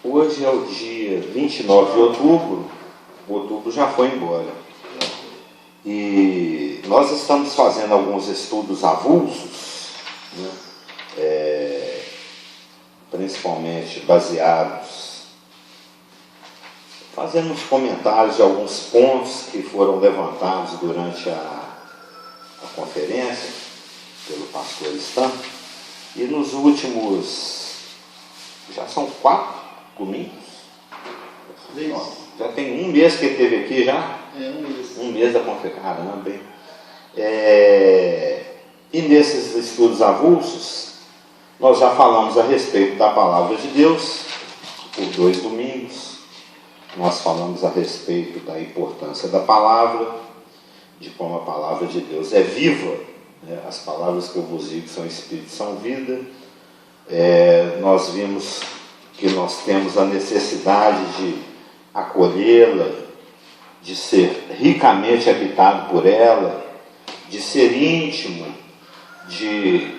Hoje é o dia 29 de outubro, o outubro já foi embora. E nós estamos fazendo alguns estudos avulsos, né? Principalmente baseados, fazendo uns comentários de alguns pontos que foram levantados durante a conferência pelo pastor Stan. E nos últimos, já são 4 domingos? Já tem um mês que ele esteve aqui já? Um mês da conferência, caramba, hein? E nesses estudos avulsos, nós já falamos a respeito da palavra de Deus, por 2 domingos. Nós falamos a respeito da importância da palavra, de como a palavra de Deus é viva, né? As palavras que eu vos digo são espírito, são vida. Nós vimos que nós temos a necessidade de acolhê-la, de ser ricamente habitado por ela, de ser íntimo, de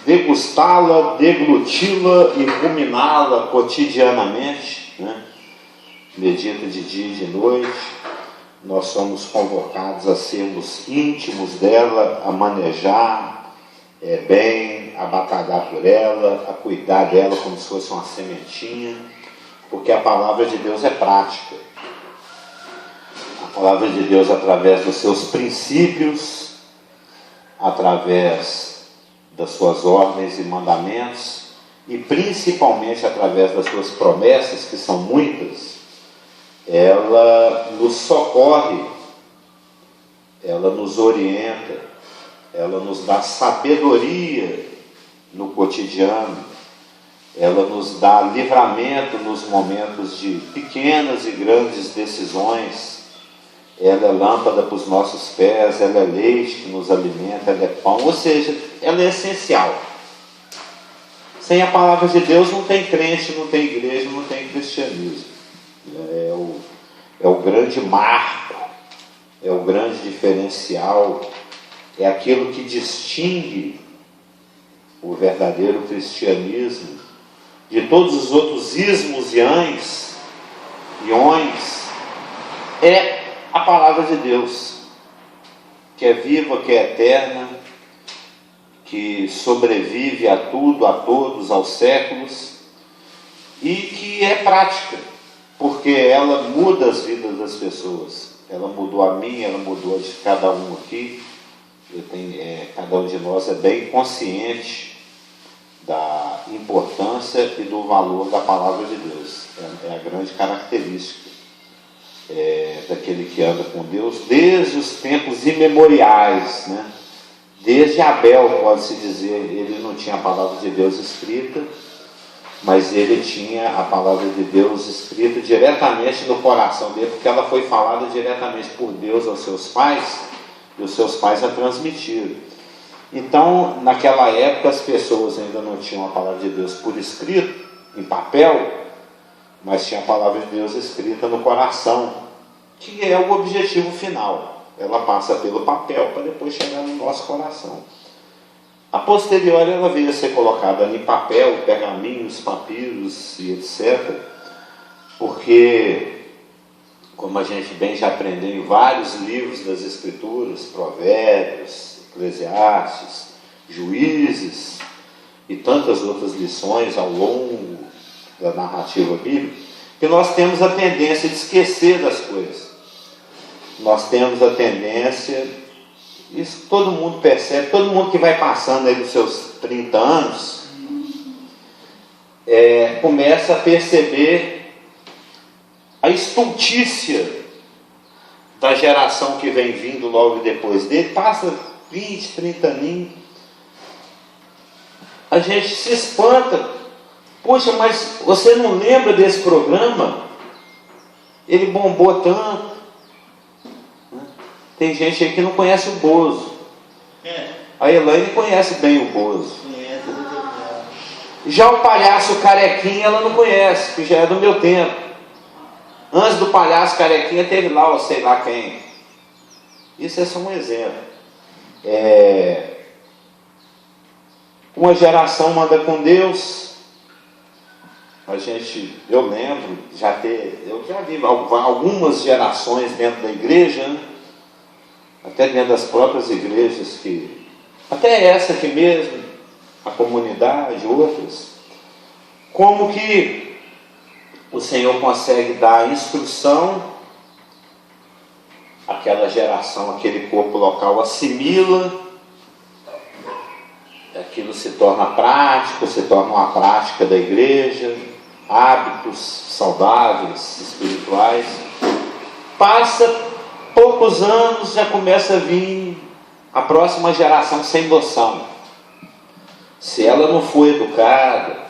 degustá-la, degluti-la e ruminá-la cotidianamente, né? Medita de dia e de noite. Nós somos convocados a sermos íntimos dela, a manejar bem, a batalhar por ela, a cuidar dela como se fosse uma sementinha, porque a palavra de Deus é prática. A palavra de Deus, através dos seus princípios, através das suas ordens e mandamentos, e principalmente através das suas promessas, que são muitas, ela nos socorre, ela nos orienta, ela nos dá sabedoria no cotidiano, ela nos dá livramento nos momentos de pequenas e grandes decisões. Ela é lâmpada para os nossos pés, ela é leite que nos alimenta, ela é pão, ou seja, ela é essencial. Sem a palavra de Deus não tem crente, não tem igreja, não tem cristianismo. É o grande marco, é o grande diferencial, é aquilo que distingue o verdadeiro cristianismo de todos os outros ismos e ões, é a palavra de Deus, que é viva, que é eterna, que sobrevive a tudo, a todos, aos séculos, e que é prática, porque ela muda as vidas das pessoas. Ela mudou a minha, ela mudou a de cada um aqui. Cada um de nós é bem consciente da importância e do valor da palavra de Deus. É a grande característica daquele que anda com Deus desde os tempos imemoriais, né? Desde Abel, pode-se dizer, ele não tinha a palavra de Deus escrita, mas ele tinha a palavra de Deus escrita diretamente no coração dele, porque ela foi falada diretamente por Deus aos seus pais, e os seus pais a transmitiram. Então, naquela época, as pessoas ainda não tinham a palavra de Deus por escrito, em papel, mas tinha a palavra de Deus escrita no coração, que é o objetivo final. Ela passa pelo papel para depois chegar no nosso coração. A posteriori, ela veio a ser colocada em papel, pergaminhos, papiros e etc., porque, como a gente bem já aprendeu em vários livros das Escrituras, Provérbios, Eclesiastes, Juízes e tantas outras lições ao longo da narrativa bíblica, que nós temos a tendência de esquecer das coisas. Nós temos a tendência, isso todo mundo percebe, todo mundo que vai passando aí dos seus 30 anos, começa a perceber a estultícia da geração que vem vindo logo depois dele. Passa 20, 30 aninhos, a gente se espanta. Poxa, mas você não lembra desse programa? Ele bombou tanto. Tem gente aí que não conhece o Bozo. A Elaine conhece bem o Bozo. Já o palhaço Carequinha ela não conhece, que já é do meu tempo. Antes do palhaço Carequinha teve lá, ou sei lá quem. Isso é só um exemplo. Uma geração anda com Deus, Eu lembro, eu já vi algumas gerações dentro da igreja, né? Até dentro das próprias igrejas, até essa aqui mesmo, a comunidade, outras, como que o Senhor consegue dar instrução, aquela geração, aquele corpo local assimila, aquilo se torna prático, se torna uma prática da igreja, hábitos saudáveis, espirituais. Passa poucos anos, já começa a vir a próxima geração sem noção. Se ela não for educada,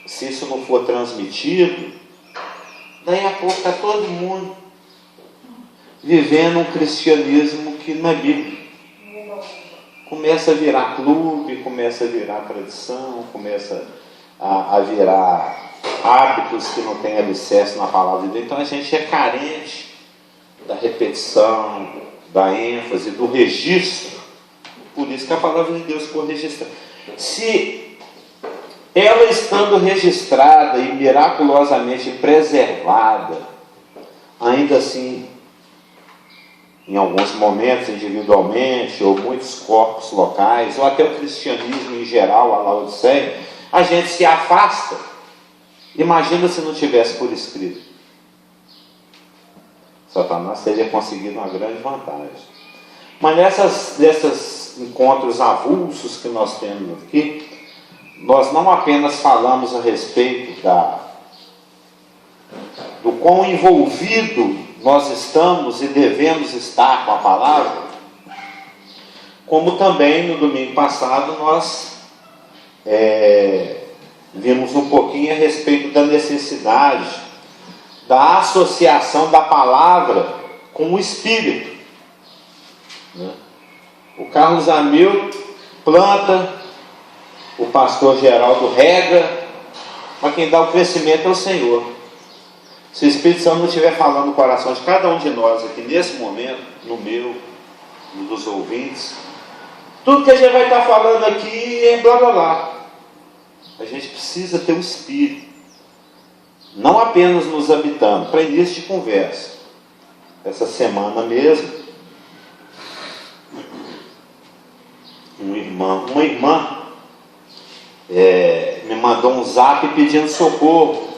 se isso não for transmitido, daí a pouco está todo mundo vivendo um cristianismo que não é bíblico. Começa a virar clube, começa a virar tradição, começa a virar hábitos que não têm alicerce na palavra de Deus. Então a gente é carente da repetição, da ênfase, do registro. Por isso que a palavra de Deus foi registrada. Se ela estando registrada e miraculosamente preservada, ainda assim, em alguns momentos individualmente, ou muitos corpos locais, ou até o cristianismo em geral, a Laodiceia, a gente se afasta. Imagina se não tivesse por escrito. Satanás teria conseguido uma grande vantagem. Mas nesses encontros avulsos que nós temos aqui, nós não apenas falamos a respeito do quão envolvido nós estamos e devemos estar com a palavra, como também no domingo passado nós vimos um pouquinho a respeito da necessidade da associação da palavra com o Espírito. O Carlos Hamilton planta, o pastor Geraldo rega, mas quem dá o crescimento é o Senhor. Se o Espírito Santo não estiver falando no coração de cada um de nós aqui nesse momento, no meu, no dos ouvintes, tudo que a gente vai estar falando aqui é blá blá blá. A gente precisa ter o Espírito, não apenas nos habitando, para início de conversa. Essa semana mesmo, uma irmã me mandou um zap pedindo socorro,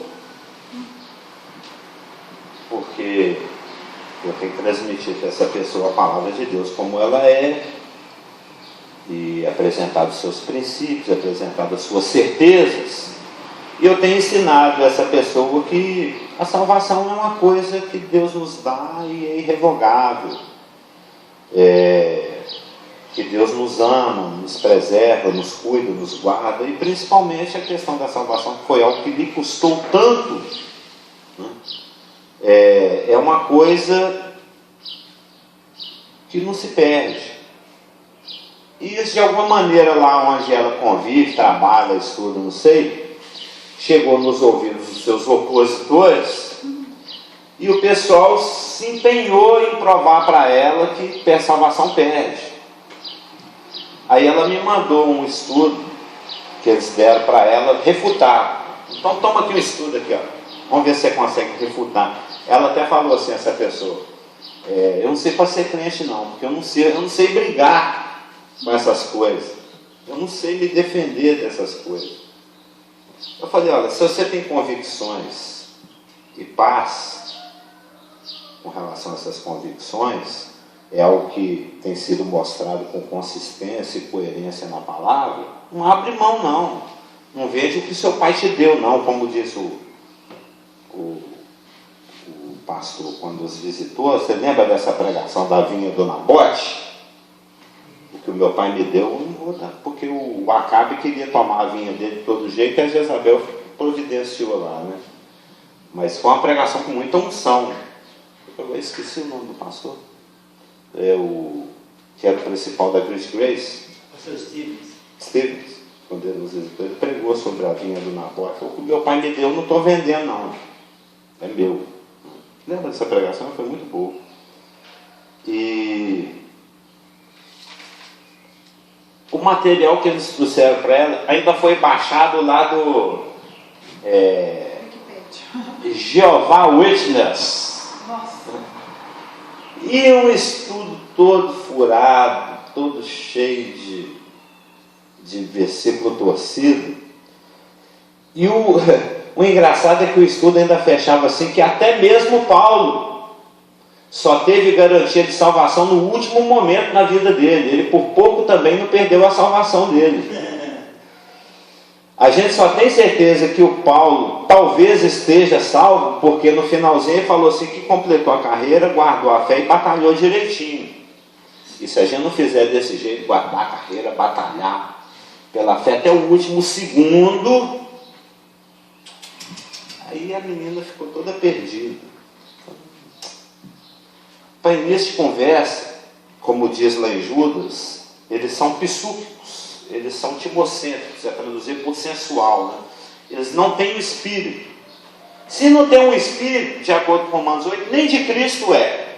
porque eu tenho que transmitir para essa pessoa a palavra de Deus como ela é, e apresentar os seus princípios, apresentar as suas certezas. E eu tenho ensinado a essa pessoa que a salvação é uma coisa que Deus nos dá e é irrevogável. Que Deus nos ama, nos preserva, nos cuida, nos guarda, e principalmente a questão da salvação, que foi algo que lhe custou tanto, né? É uma coisa que não se perde. E isso, de alguma maneira, lá onde ela convive, trabalha, estuda, não sei, chegou nos ouvidos dos seus opositores, e o pessoal se empenhou em provar para ela que a salvação perde. Aí ela me mandou um estudo que eles deram para ela refutar. Então toma aqui um estudo aqui, ó. Vamos ver se você consegue refutar. Ela até falou assim, essa pessoa, eu não sei para ser crente não, porque eu não sei brigar com essas coisas. Eu não sei me defender dessas coisas. Eu falei, olha, se você tem convicções e paz com relação a essas convicções, é algo que tem sido mostrado com consistência e coerência na palavra, não abre mão não. Não veja o que seu pai te deu não, como diz o pastor quando os visitou. Você lembra dessa pregação da vinha do Nabote? O que o meu pai me deu, eu não vou dar, porque o Acabe queria tomar a vinha dele de todo jeito, e a Jezabel providenciou lá, né? Mas foi uma pregação com muita unção. Eu esqueci o nome do pastor. Que era o principal da Grace. Pastor Stevens, quando ele pregou sobre a vinha do Nabote. O que meu pai me deu, eu não estou vendendo não, é meu. Lembra dessa pregação? Foi muito boa. E o material que eles trouxeram para ela ainda foi baixado lá Jehovah Witness. Nossa. E um estudo todo furado, todo cheio de versículo torcido. E o engraçado é que o estudo ainda fechava assim, que até mesmo Paulo só teve garantia de salvação no último momento na vida dele. Ele por pouco também não perdeu a salvação dele. A gente só tem certeza que o Paulo talvez esteja salvo, porque no finalzinho ele falou assim que completou a carreira, guardou a fé e batalhou direitinho. E se a gente não fizer desse jeito, guardar a carreira, batalhar pela fé até o último segundo, aí a menina ficou toda perdida. Para início de conversa, como diz lá em Judas, eles são psúquicos. Eles são timocêntricos, é traduzir por sensual, né? Eles não têm o Espírito. Se não tem um Espírito, de acordo com Romanos 8, nem de Cristo é.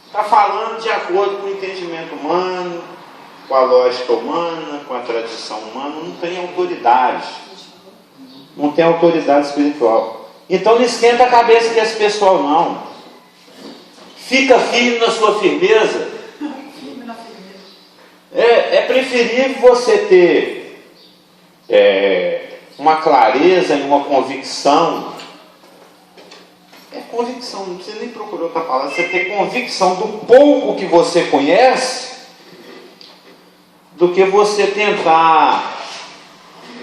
Está falando de acordo com o entendimento humano, com a lógica humana, com a tradição humana, não tem autoridade. Não tem autoridade espiritual. Então não esquenta a cabeça desse pessoal, não. Fica firme na sua firmeza. É preferível você ter uma clareza e uma convicção. Convicção, não precisa nem procurar outra palavra. Você ter convicção do pouco que você conhece, do que você tentar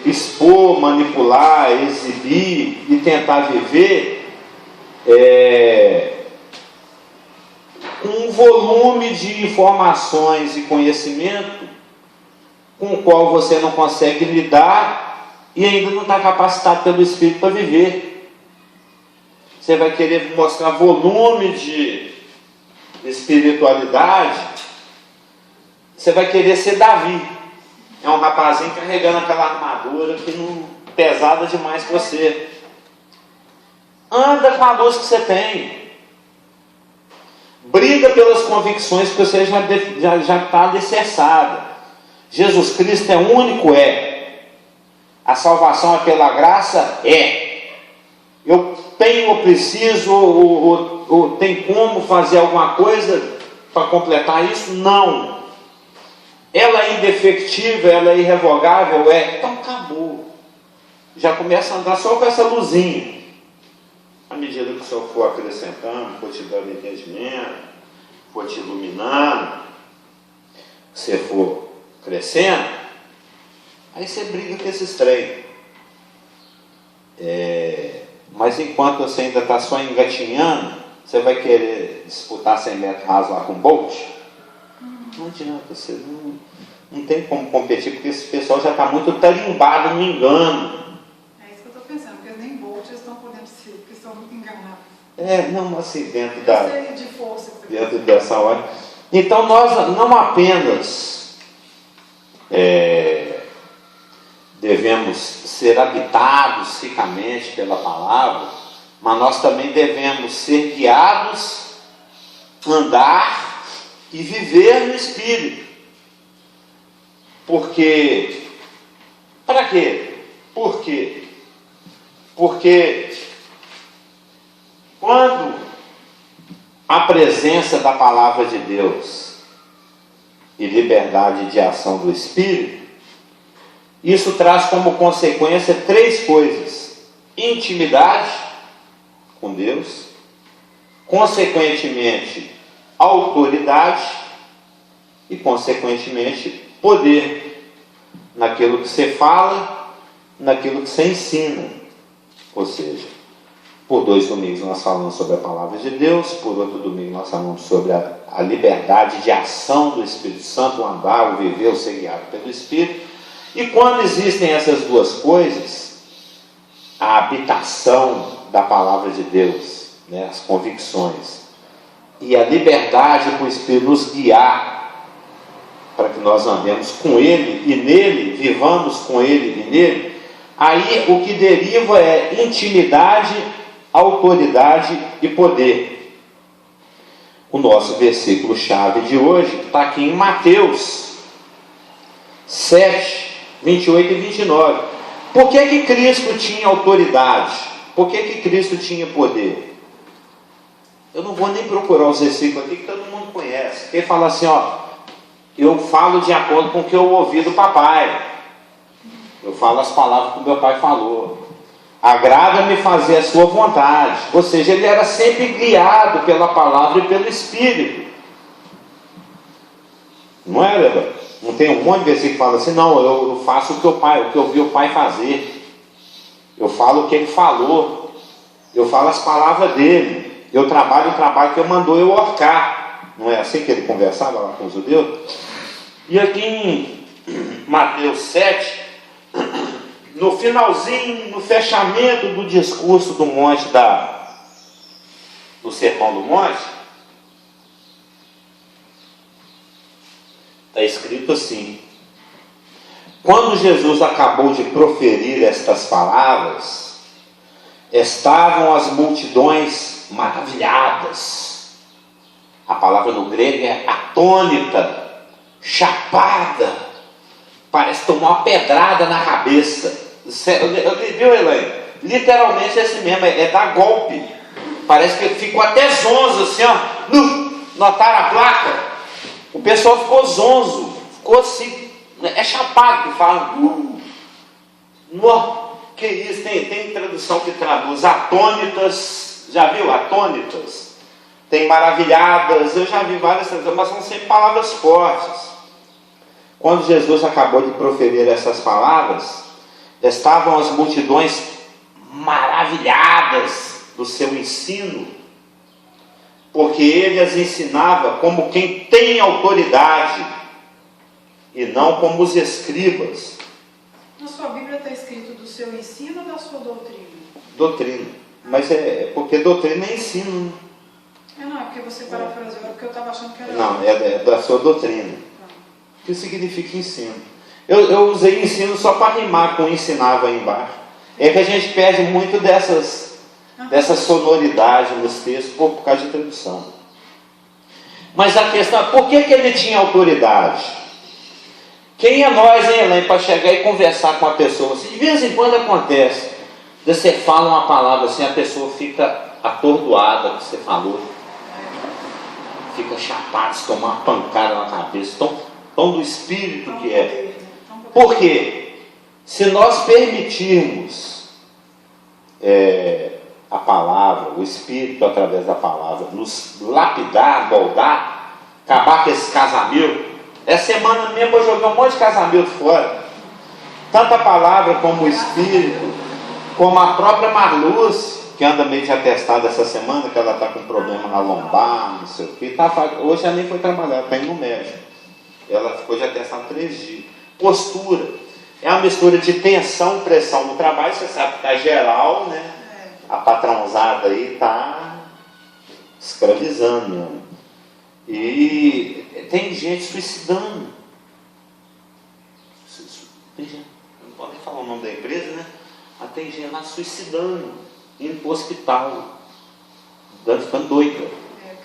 expor, manipular, exibir e tentar viver um volume de informações e conhecimento com o qual você não consegue lidar e ainda não está capacitado pelo Espírito para viver. Você vai querer mostrar volume de espiritualidade, você vai querer ser Davi. É um rapazinho carregando aquela armadura que não pesada demais para você. Anda com a luz que você tem. Briga pelas convicções que você já está alicerçada. Jesus Cristo é único, A salvação é pela graça, Eu tenho ou preciso, ou tem como fazer alguma coisa para completar isso? Não. Ela é indefectível, ela é irrevogável, Então acabou. Já começa a andar só com essa luzinha. À medida que o Senhor for acrescentando, for te dando entendimento, for te iluminando, você for crescendo, aí você briga com esses trem. Mas enquanto você ainda está só engatinhando, você vai querer disputar 100 metros rasos lá com o Bolt? Não adianta, você não tem como competir, porque esse pessoal já está muito tarimbado no engano. É isso que eu estou pensando, porque nem Bolt eles estão podendo ser, porque estão muito enganados. Não, assim, dentro de força, dentro dessa hora. Então nós não apenas devemos ser habitados ricamente pela palavra, mas nós também devemos ser guiados, andar e viver no Espírito. Porque, para quê? Por quê? Porque quando a presença da palavra de Deus e liberdade de ação do Espírito, isso traz como consequência 3 coisas: intimidade com Deus, consequentemente autoridade e consequentemente poder naquilo que você fala, naquilo que você ensina. Ou seja, por 2 domingos nós falamos sobre a palavra de Deus, por outro domingo nós falamos sobre a liberdade de ação do Espírito Santo, o andar, o viver, o ser guiado pelo Espírito. E quando existem essas 2 coisas, a habitação da palavra de Deus, as convicções, e a liberdade para o Espírito nos guiar, para que nós andemos com Ele e nele, vivamos com Ele e nele, aí o que deriva é intimidade, autoridade e poder. O nosso versículo-chave de hoje está aqui em Mateus 7, 28 e 29. Por que Cristo tinha autoridade? Por que Cristo tinha poder? Eu não vou nem procurar os versículos aqui que todo mundo conhece. Ele fala assim, ó, eu falo de acordo com o que eu ouvi do papai. Eu falo as palavras que o meu pai falou. Agrada-me fazer a sua vontade. Ou seja, ele era sempre guiado pela palavra e pelo Espírito. Não é, Leva? Não tem um monte de versículo que fala assim, não, eu faço o que eu vi o pai fazer. Eu falo o que ele falou. Eu falo as palavras dele. Eu trabalho o trabalho que ele mandou eu orcar. Não é assim que ele conversava lá com os judeus? E aqui em Mateus 7, no finalzinho, no fechamento do discurso do monte do Sermão do Monte, está escrito assim: quando Jesus acabou de proferir estas palavras, estavam as multidões maravilhadas. A palavra no grego é atônita, chapada, parece tomar uma pedrada na cabeça. Viu, Elaine? Literalmente é assim mesmo, é dar golpe. Parece que ficou até zonzo assim, ó. Notaram a placa? O pessoal ficou zonzo, ficou assim, é chapado que fala. Que isso, tem tradução que traduz atônitas, já viu? Atônitas. Tem maravilhadas, eu já vi várias traduções, mas são sempre palavras fortes. Quando Jesus acabou de proferir essas palavras, estavam as multidões maravilhadas do seu ensino, porque ele as ensinava como quem tem autoridade, e não como os escribas. Na sua Bíblia está escrito do seu ensino ou da sua doutrina? Doutrina. Mas é porque doutrina é ensino, né? Não, é porque você parafraseou, porque eu estava achando que era... Não, é da sua doutrina. O que significa ensino? Eu usei ensino só para rimar com ensinava aí embaixo. É que a gente perde muito dessa sonoridade nos textos por causa de tradução. Mas a questão é, por que ele tinha autoridade? Quem é nós, hein, Elaine, para chegar e conversar com a pessoa? Assim, de vez em quando acontece, você fala uma palavra assim, a pessoa fica atordoada que você falou. Fica chapada, se tomar uma pancada na cabeça, tão do espírito que é. Por quê? Se nós permitirmos a palavra, o espírito através da palavra, nos lapidar, moldar, acabar com esse casamento. Essa semana mesmo eu joguei um monte de casamento fora. Tanto a palavra como o espírito, como a própria Marluz, que anda meio de atestado essa semana, que ela está com problema na lombar, não sei o que. Hoje ela nem foi trabalhar, está indo no médico. Ela ficou de atestado 3 dias. Postura. É uma mistura de tensão e pressão no trabalho, você sabe que está geral, né? A patrãozada aí está escravizando mesmo. E tem gente suicidando. Não pode nem falar o nome da empresa, né? Mas tem gente lá suicidando, indo para o hospital, ficando doida.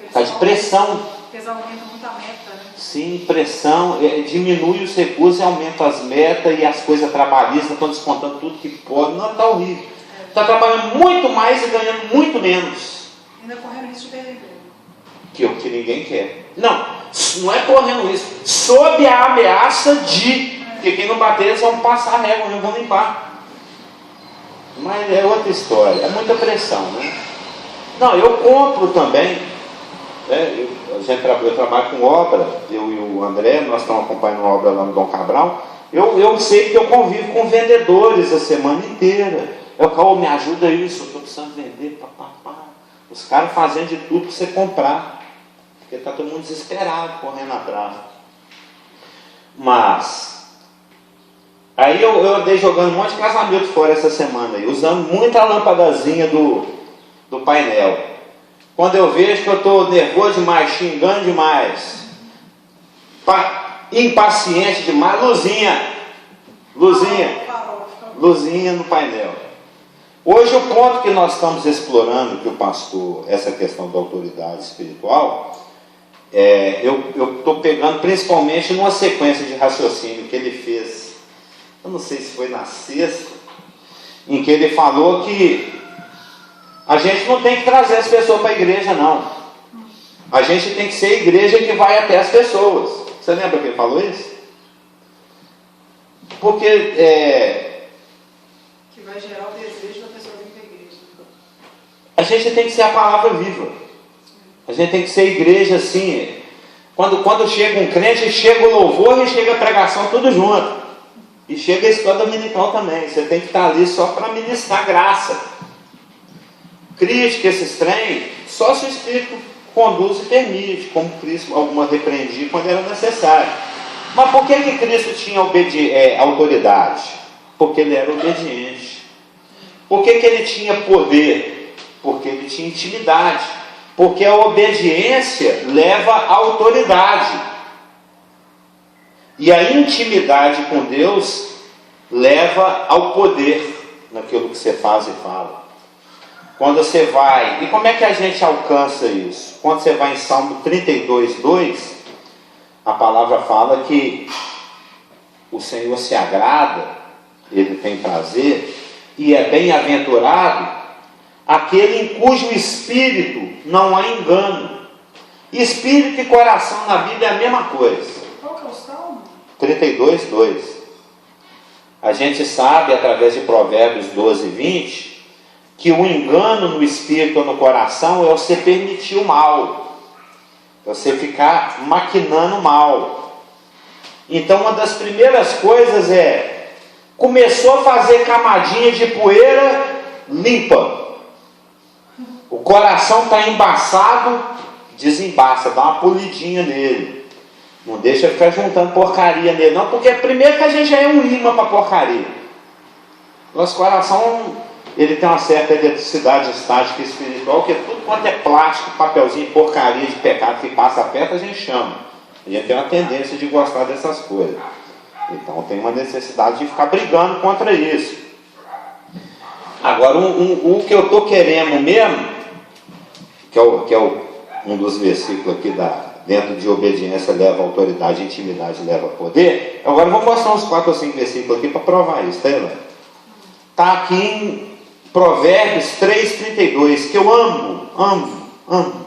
Está de pressão. Eles aumentam muito a meta, né? Sim, pressão, diminui os recursos, aumenta as metas e as coisas trabalhistas, estão descontando tudo que pode. Não, está horrível. Está trabalhando muito mais e ganhando muito menos. Ainda correndo risco de perder emprego. Que é o que ninguém quer. Não é correndo isso. Sob a ameaça de que quem não bater, eles vão passar a régua, não vão limpar. Mas é outra história. É muita pressão, né? Não, eu compro também. Eu trabalho com obra. Eu e o André, nós estamos acompanhando obra lá no Dom Cabral. Eu sei que eu convivo com vendedores a semana inteira. Me ajuda isso, eu estou precisando vender. Os caras fazendo de tudo para você comprar. Porque está todo mundo desesperado, correndo atrás. Mas, aí eu andei jogando um monte de casamento fora essa semana, aí, usando muita lâmpadazinha do painel. Quando eu vejo que eu estou nervoso demais, xingando demais, impaciente demais, luzinha no painel. Hoje o ponto que nós estamos explorando, que o pastor, essa questão da autoridade espiritual, eu estou pegando principalmente numa sequência de raciocínio que ele fez, eu não sei se foi na sexta em que ele falou que a gente não tem que trazer as pessoas para a igreja, não. A gente tem que ser a igreja que vai até as pessoas. Você lembra que ele falou isso? Porque que vai gerar o desejo da pessoa vir para a igreja. A gente tem que ser a palavra viva. A gente tem que ser a igreja assim. Quando chega um crente, chega o louvor e chega a pregação tudo junto. E chega a escola dominical também. Você tem que estar ali só para ministrar graça. Crítica, esses trem, só se o Espírito conduz e permite, como Cristo algumas repreendia quando era necessário. Mas por que Cristo tinha autoridade? Porque ele era obediente. Por que ele tinha poder? Porque ele tinha intimidade. Porque a obediência leva à autoridade. E a intimidade com Deus leva ao poder naquilo que você faz e fala. Quando você vai... E como é que a gente alcança isso? Quando você vai em Salmo 32, 2, a palavra fala que o Senhor se agrada, Ele tem prazer, e é bem-aventurado aquele em cujo espírito não há engano. Espírito e coração na Bíblia é a mesma coisa. Qual que é o Salmo? 32, 2. A gente sabe, através de Provérbios 12, 20, que o engano no espírito ou no coração é você permitir o mal, é você ficar maquinando mal. Então uma das primeiras coisas começou a fazer camadinha de poeira, limpa. O coração está embaçado, desembaça, dá uma polidinha nele. Não deixa ficar juntando porcaria nele não, porque primeiro que a gente já é um imã para porcaria. Nosso coração, ele tem uma certa eletricidade estática e espiritual, que tudo quanto é plástico, papelzinho, porcaria de pecado que passa perto, a gente chama. A gente tem uma tendência de gostar dessas coisas. Então tem uma necessidade de ficar brigando contra isso. Agora, o que eu estou querendo mesmo, que é um dos versículos aqui dentro de obediência leva a autoridade, intimidade leva a poder. Agora eu vou mostrar uns 4 ou 5 versículos aqui para provar isso, tá, Elaine? Está aqui em Provérbios 3,32, que eu amo,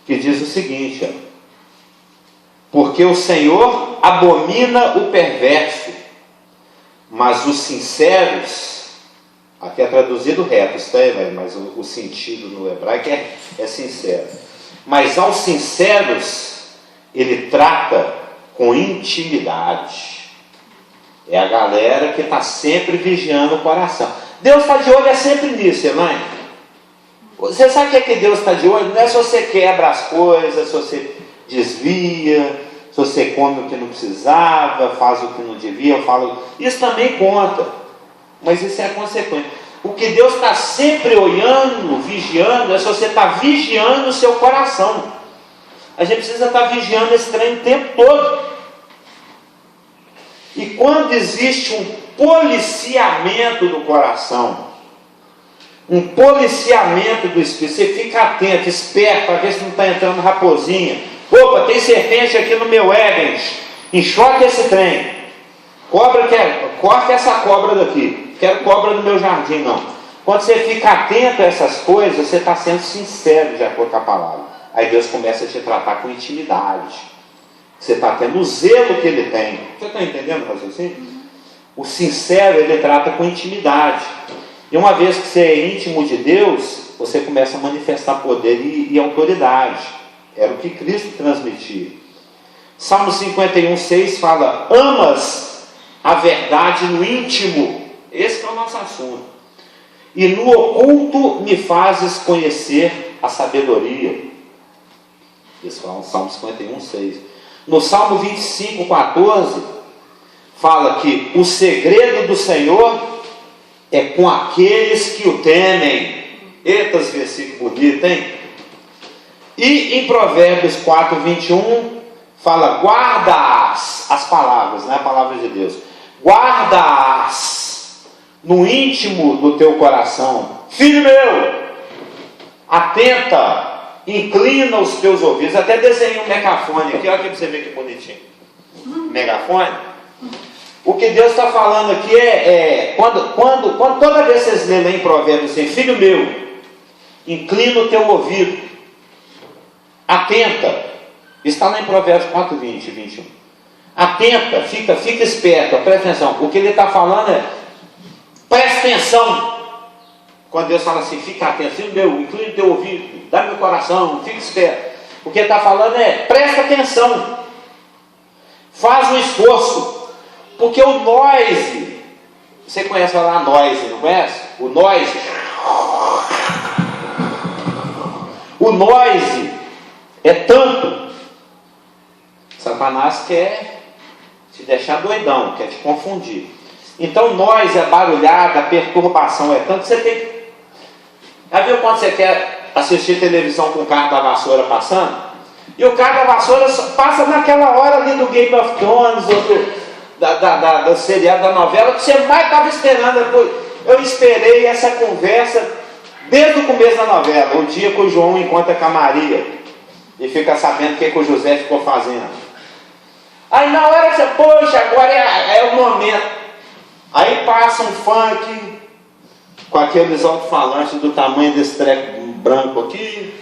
que diz o seguinte, porque o Senhor abomina o perverso, mas os sinceros, aqui é traduzido reto, tá, mas o sentido no hebraico é sincero. Mas aos sinceros, ele trata com intimidade. É a galera que está sempre vigiando o coração. Deus está de olho sempre nisso, Elaine. Você sabe o que Deus está de olho? Não é se você quebra as coisas, se você desvia, se você come o que não precisava, faz o que não devia, isso também conta. Mas isso é a consequência. O que Deus está sempre olhando, vigiando, é se você está vigiando o seu coração. A gente precisa estar vigiando esse trem o tempo todo. E quando existe um policiamento do coração, um policiamento do espírito, você fica atento, esperto, para ver se não está entrando raposinha. Opa, tem serpente aqui no meu Éden, enxote esse trem. Corta essa cobra daqui. Quero cobra no meu jardim, não. Quando você fica atento a essas coisas, você está sendo sincero de acordo com a palavra. Aí Deus começa a te tratar com intimidade. Você está tendo o zelo que Ele tem. Você está entendendo o raciocínio? O sincero, ele trata com intimidade. E uma vez que você é íntimo de Deus, você começa a manifestar poder e autoridade. Era o que Cristo transmitia. Salmo 51, 6 fala: amas a verdade no íntimo. Esse é o nosso assunto. E no oculto me fazes conhecer a sabedoria. Esse fala no Salmo 51, 6. No Salmo 25, 14, fala que o segredo do Senhor é com aqueles que o temem. Eita, esse versículo bonito, hein? E em Provérbios 4, 21, fala: guarda-as, as palavras, não é a palavra de Deus, guarda-as no íntimo do teu coração. Filho meu, atenta, inclina os teus ouvidos. Até desenhei um megafone aqui, olha aqui para você ver que bonitinho. Megafone. O que Deus está falando aqui quando toda vez que vocês lêem lá em Provérbios assim, filho meu, inclina o teu ouvido, atenta, está lá em Provérbios 4, 20 e 21. Atenta, fica esperto, presta atenção. O que ele está falando presta atenção. Quando Deus fala assim, fica atento, filho meu, inclina o teu ouvido, dá meu coração, fica esperto. O que ele está falando presta atenção, faz um esforço, porque o noise, você conhece falar noise, não conhece? O noise é tanto, Satanás quer te deixar doidão, quer te confundir. Então noise, a barulhada, a perturbação é tanto que você tem que... Já viu quando você quer assistir televisão com o carro da vassoura passando? E o carro da vassoura passa naquela hora ali do Game of Thrones, ou do seriado, da novela, que você mais estava esperando. Eu esperei essa conversa desde o começo da novela, o dia que o João encontra com a Maria e fica sabendo o que o José ficou fazendo. Aí na hora que você, poxa, agora é o momento. Aí passa um funk com aqueles alto-falantes do tamanho desse treco branco aqui,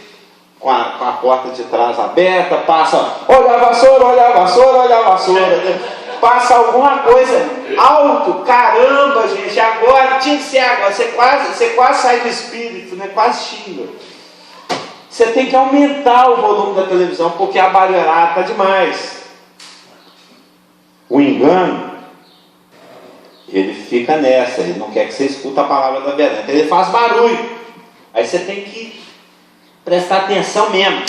com a porta de trás aberta, passa, olha a vassoura, olha a vassoura, olha a vassoura. Passa alguma coisa alto, caramba, gente, agora tinha que ser agora. Você quase sai do espírito, né? Quase xinga. Você tem que aumentar o volume da televisão, porque a barulhada está demais. O engano, ele fica nessa, ele não quer que você escute a palavra da verdade, então ele faz barulho. Aí você tem que prestar atenção mesmo,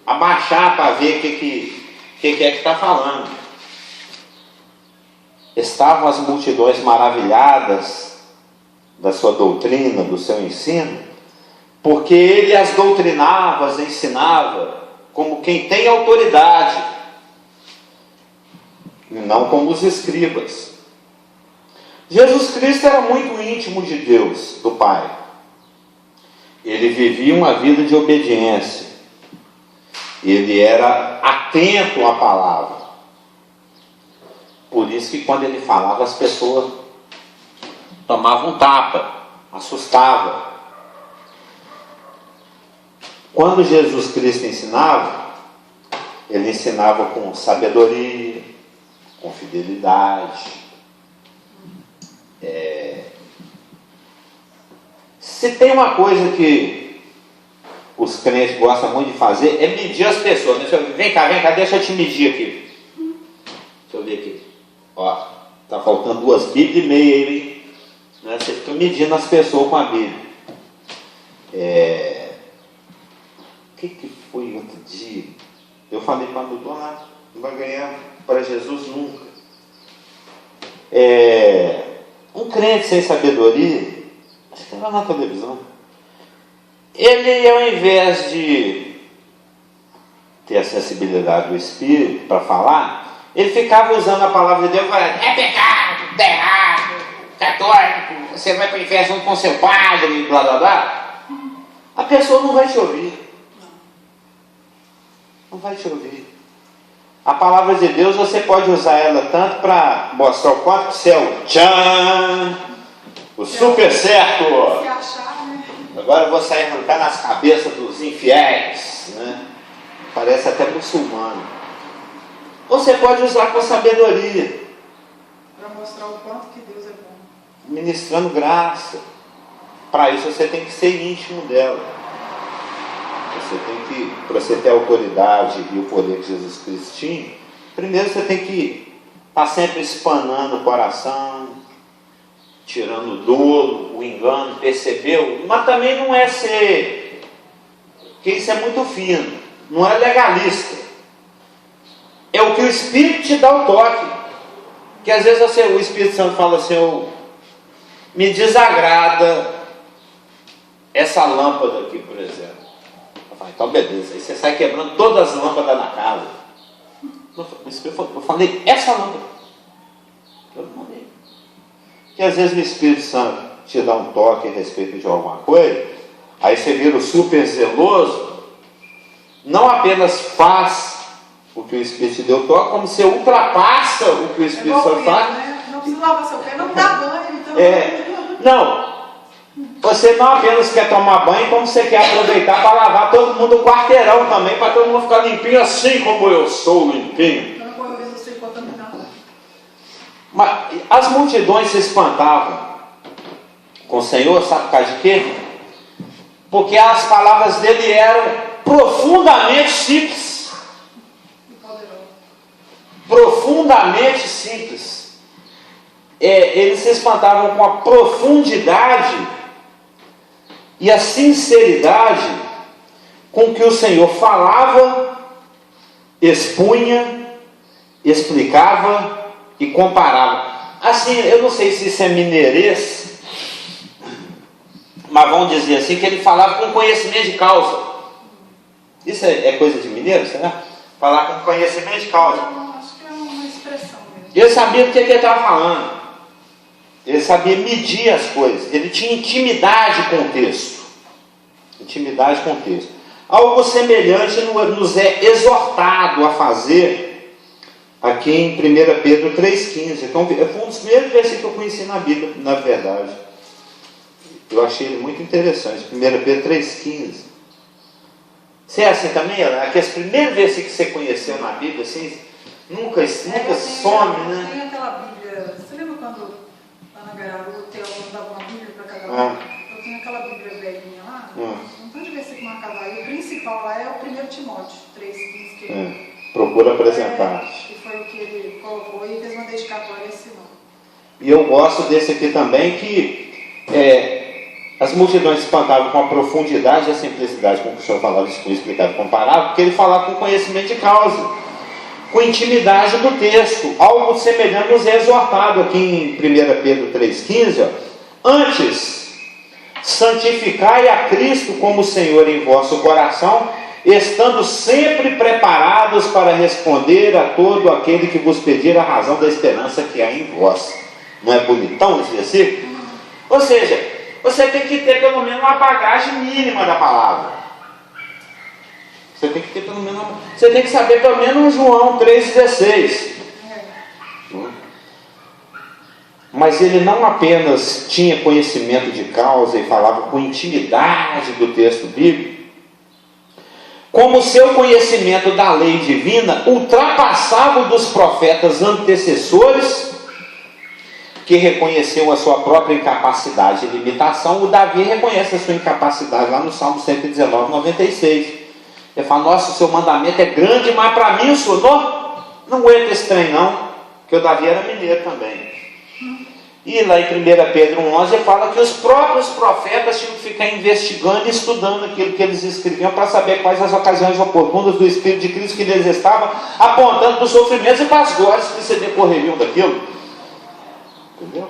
abaixar para ver o que é que está falando. Estavam as multidões maravilhadas da sua doutrina, do seu ensino, porque ele as doutrinava, as ensinava como quem tem autoridade, e não como os escribas. Jesus Cristo era muito íntimo de Deus, do Pai. Ele vivia uma vida de obediência. Ele era atento à palavra. Por isso que quando ele falava, as pessoas tomavam um tapa, assustavam. Quando Jesus Cristo ensinava, ele ensinava com sabedoria, com fidelidade. Se tem uma coisa que os crentes gostam muito de fazer, é medir as pessoas. Vem cá, deixa eu te medir aqui. Deixa eu ver aqui. Ó, tá faltando 2 Bíblias e meia aí, né? Você fica medindo as pessoas com a Bíblia. O que foi outro dia? Eu falei para a doutora, não vai ganhar para Jesus nunca. Um crente sem sabedoria, acho que era na televisão, ele, ao invés de ter a sensibilidade do Espírito para falar, ele ficava usando a palavra de Deus, falando, é pecado, está errado, católico, você vai para o inferno junto com seu padre, blá blá blá. A pessoa não vai te ouvir. Não vai te ouvir. A palavra de Deus, você pode usar ela tanto para mostrar o quanto que você é o tchan, o super certo. Se achar, né? Agora eu vou sair arrancando as cabeças dos infiéis, né? Parece até muçulmano. Você pode usar com sabedoria, Para mostrar o quanto que Deus é bom. ministrando graça. Para isso você tem que ser íntimo dela. Você tem que, para você ter a autoridade e o poder que Jesus Cristo tinha, primeiro você tem que estar sempre espanando o coração, tirando o dolo, o engano, percebeu? Mas também não é ser, porque isso é muito fino, não é legalista. É o que o Espírito te dá o toque. Que às vezes o Espírito Santo fala assim, me desagrada essa lâmpada aqui, por exemplo. Então beleza, aí você sai quebrando todas as lâmpadas na casa. Eu falei, essa lâmpada. Eu não falei. Que às vezes o Espírito Santo te dá um toque a respeito de alguma coisa, aí você vira o super zeloso, não apenas faz o que o Espírito te deu toque, como você ultrapassa o que o Espírito Santo faz. Né? Não precisa lavar seu pé, não dá banho, então. Não. Você não apenas quer tomar banho, como você quer aproveitar para lavar todo mundo o quarteirão também, para todo mundo ficar limpinho assim como eu sou limpinho. Então, quando eu você contaminar. Mas as multidões se espantavam com o Senhor, sabe por causa de quê? Porque as palavras dele eram profundamente simples. Profundamente simples. Eles se espantavam com a profundidade e a sinceridade com que o Senhor falava, expunha, explicava e comparava. Assim, eu não sei se isso é mineirês, mas vamos dizer assim, que ele falava com conhecimento de causa. Isso é coisa de mineiro, será? Falar com conhecimento de causa. Não, acho que é uma expressão mesmo. Ele sabia do que ele estava falando. Ele sabia medir as coisas. Ele tinha intimidade com o texto. Intimidade com o texto. Algo semelhante nos é exortado a fazer aqui em 1 Pedro 3,15. Então, foi um dos primeiros versículos que eu conheci na Bíblia, na verdade. Eu achei ele muito interessante. 1 Pedro 3,15. Você é assim também, Ana? Aqueles primeiros versículos que você conheceu na Bíblia, assim, nunca some, né? Tem aquela Bíblia. Você lembra quando Ana Gararu, o teólogo, dava uma Bíblia para cada um? Eu tenho aquela Bíblia velhinha lá. Um tanto de versículo marcado aí. O principal lá é o 1 Timóteo 3,15. Que ele procura apresentar. Que foi o que ele colocou e fez uma dedicatória a esse nome. E eu gosto desse aqui também, que as multidões se espantavam com a profundidade e a simplicidade com que o Senhor falava, explicava e comparava, porque ele falava com conhecimento de causa, com intimidade do texto. Algo semelhante nos é exortado aqui em 1 Pedro 3,15. Antes, santificai a Cristo como Senhor em vosso coração, estando sempre preparados para responder a todo aquele que vos pedir a razão da esperança que há em vós. Não é bonitão esse versículo? Ou seja, você tem que ter pelo menos uma bagagem mínima da palavra. Você tem que ter pelo menos você tem que saber pelo menos um João 3,16. Mas ele não apenas tinha conhecimento de causa e falava com intimidade do texto bíblico, como o seu conhecimento da lei divina ultrapassava o dos profetas antecessores, que reconheceu a sua própria incapacidade e limitação. O Davi reconhece a sua incapacidade lá no Salmo 119, 96. Ele fala, nossa, o seu mandamento é grande, mas para mim o Senhor não aguenta esse trem não, porque o Davi era mineiro também. E lá em 1 Pedro 1,11 ele fala que os próprios profetas tinham que ficar investigando e estudando aquilo que eles escreviam para saber quais as ocasiões oportunas do Espírito de Cristo que eles estavam apontando para os sofrimentos e para as glórias que se decorreriam daquilo. Entendeu?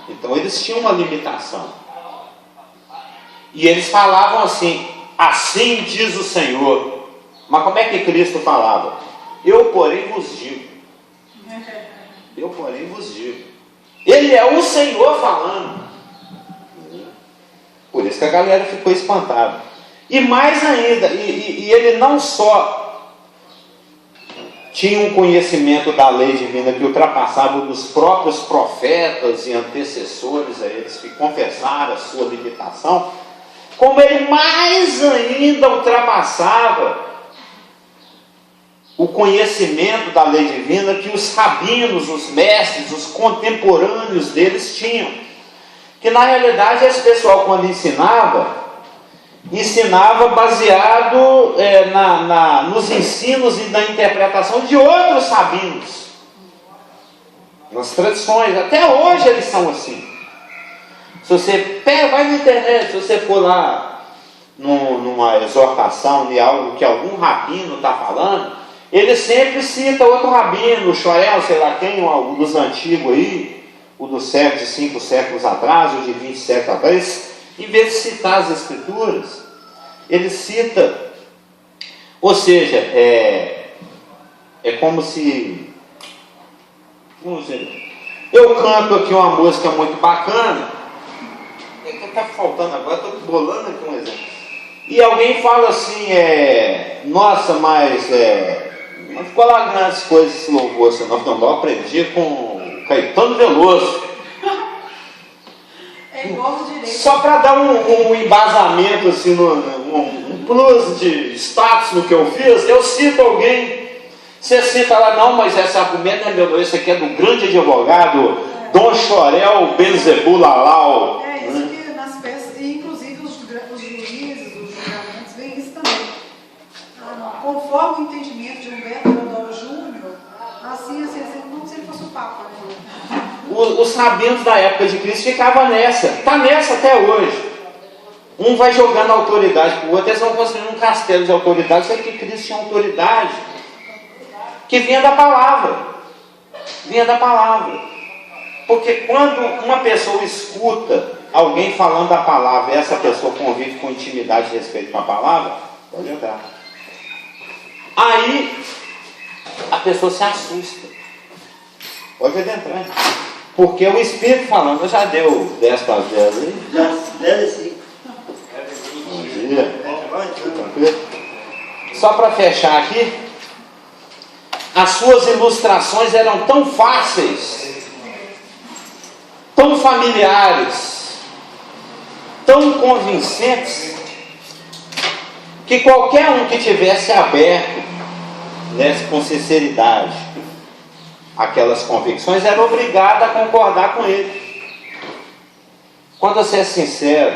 Então eles tinham uma limitação. E eles falavam assim, assim diz o Senhor. Mas como é que Cristo falava? Eu, porém, vos digo. Eu, porém, vos digo. Ele é o Senhor falando. Por isso que a galera ficou espantada. E mais ainda, e ele não só tinha um conhecimento da lei divina que ultrapassava o dos próprios profetas e antecessores a eles que confessaram a sua limitação, como ele mais ainda ultrapassava o conhecimento da lei divina que os rabinos, os mestres, os contemporâneos deles tinham. Que na realidade esse pessoal, quando ensinava baseado nos ensinos e na interpretação de outros rabinos, nas tradições. Até hoje eles são assim. Se você vai na internet, se você for lá numa exortação de algo que algum rabino está falando, ele sempre cita outro rabino, o Shoel, sei lá quem, o dos antigos aí, o dos séculos, de 5 séculos atrás, o de 20 séculos atrás. Em vez de citar as escrituras, ele cita, ou seja, é como se, vamos dizer, eu canto aqui uma música muito bacana, está faltando agora, estou bolando aqui um exemplo, e alguém fala assim, nossa, mas Não ficou lá grandes coisas esse louvor, senão eu aprendi com Caetano Veloso. É igual o direito. Só para dar um embasamento, assim, um plus de status no que eu fiz, eu cito alguém. Você cita lá, não, mas esse argumento não é meu, esse aqui é do grande advogado Dom Chorel Benzebu Lalau. É isso que nas peças, e inclusive os juízes, os julgamentos, vem isso também. Conforme o entendimento de Humberto Rodolfo Júnior, assim, como se ele fosse o Papa, né? Os rabinos da época de Cristo ficavam nessa, está nessa até hoje. Um vai jogando autoridade para o outro, eles vão construindo um castelo de autoridade, só que Cristo tinha autoridade que vinha da palavra. Vinha da palavra. Porque quando uma pessoa escuta alguém falando da palavra e essa pessoa convive com intimidade e respeito com a palavra, pode entrar. Aí a pessoa se assusta. Pode adentrar. Porque o Espírito falando, já deu 10 para 10 aí? Já, 10 sim. Bom dia. Tranquilo? Só para fechar aqui, as suas ilustrações eram tão fáceis, tão familiares, tão convincentes, que qualquer um que tivesse aberto, com sinceridade, aquelas convicções, era obrigado a concordar com ele. Quando você é sincero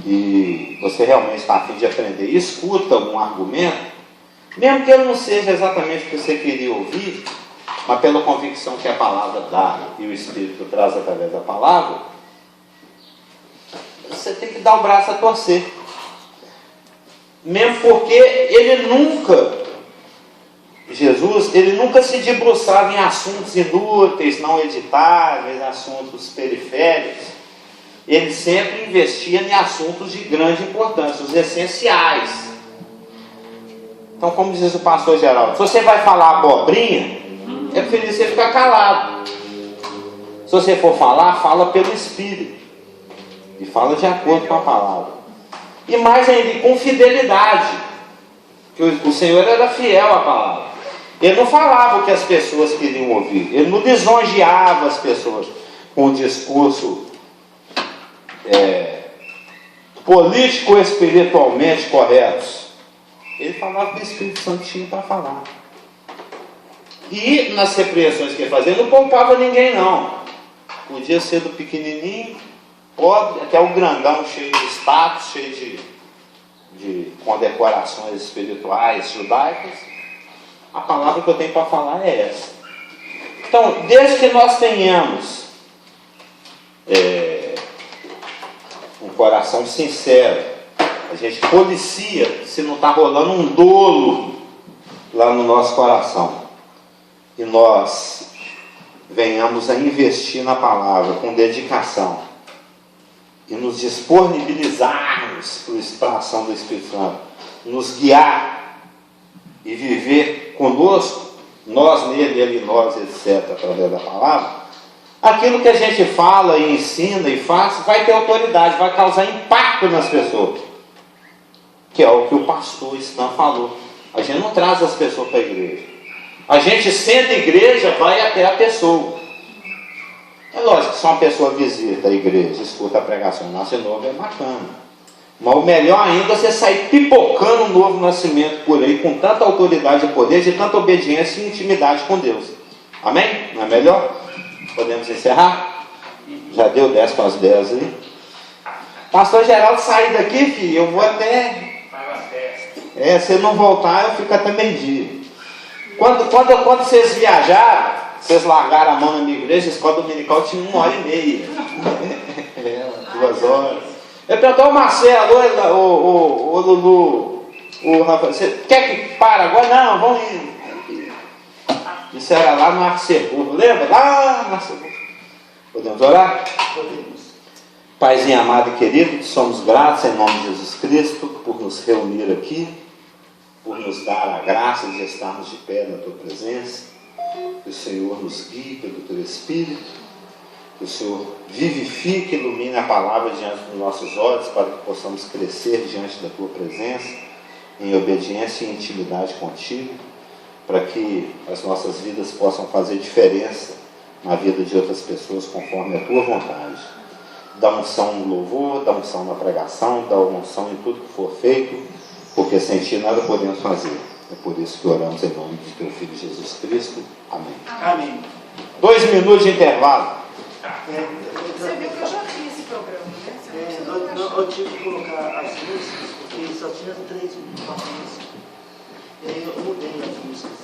e você realmente está a fim de aprender e escuta um argumento, mesmo que ele não seja exatamente o que você queria ouvir, mas pela convicção que a palavra dá e o Espírito traz através da palavra, você tem que dar o braço a torcer. Mesmo porque Jesus, ele nunca se debruçava em assuntos inúteis, não editáveis, assuntos periféricos. Ele sempre investia em assuntos de grande importância, os essenciais. Então, como diz o pastor Geraldo, se você vai falar abobrinha, é preciso você ficar calado. Se você for falar, fala pelo Espírito. E fala de acordo com a palavra. E mais ainda, com fidelidade. Que o Senhor era fiel à palavra. Ele não falava o que as pessoas queriam ouvir. Ele não lisonjeava as pessoas com um discurso político espiritualmente corretos. Ele falava o que o Espírito Santo tinha para falar. E nas repreensões que ele fazia, não poupava ninguém não. Podia ser do pequenininho, pobre, até o grandão, cheio de status, cheio de condecorações espirituais, judaicas. A palavra que eu tenho para falar é essa. Então, desde que nós tenhamos um coração sincero, a gente policia se não está rolando um dolo lá no nosso coração. E nós venhamos a investir na palavra com dedicação e nos disponibilizarmos para a ação do Espírito Santo, nos guiar e viver conosco, nós nele, ele em nós, etc., através da palavra, aquilo que a gente fala e ensina e faz vai ter autoridade, vai causar impacto nas pessoas, que é o que o pastor Stan falou. A gente não traz as pessoas para a igreja, a gente, sendo igreja, vai até a pessoa. É lógico que se uma pessoa visita a igreja, escuta a pregação, nasce novo, é bacana. Mas o melhor ainda é você sair pipocando um novo nascimento por aí, com tanta autoridade e poder, de tanta obediência e intimidade com Deus. Amém? Não é melhor? Podemos encerrar? Já deu 10 para as 10 aí. Pastor Geraldo, sair daqui, filho, eu vou até... se não voltar, eu fico até meio-dia. Quando vocês viajaram, vocês largaram a mão na minha igreja, a escola dominical tinha 1h30. 2 horas. Eu perguntei ao Marcelo, o Lulu, o Rafael, você quer que pare agora? Não, vamos ir. Isso era lá no Arceburgo, lembra? Lá no Arceburgo. Podemos orar? Podemos. Paizinho amado e querido, somos gratos em nome de Jesus Cristo por nos reunir aqui, por nos dar a graça de estarmos de pé na Tua presença. Que o Senhor nos guie pelo Teu Espírito, que o Senhor vivifique e ilumine a palavra diante dos nossos olhos, para que possamos crescer diante da Tua presença, em obediência e intimidade contigo, para que as nossas vidas possam fazer diferença na vida de outras pessoas conforme a tua vontade. Dá unção no louvor, dá unção na pregação, dá unção em tudo que for feito, porque sem ti nada podemos fazer. É por isso que oramos em nome de teu Filho Jesus Cristo. Amém. Amém. 2 minutos de intervalo. Você viu que eu já fiz esse programa, né? Você não precisa Eu tive que colocar as músicas, porque só tinha 3 músicas. E aí eu mudei as músicas.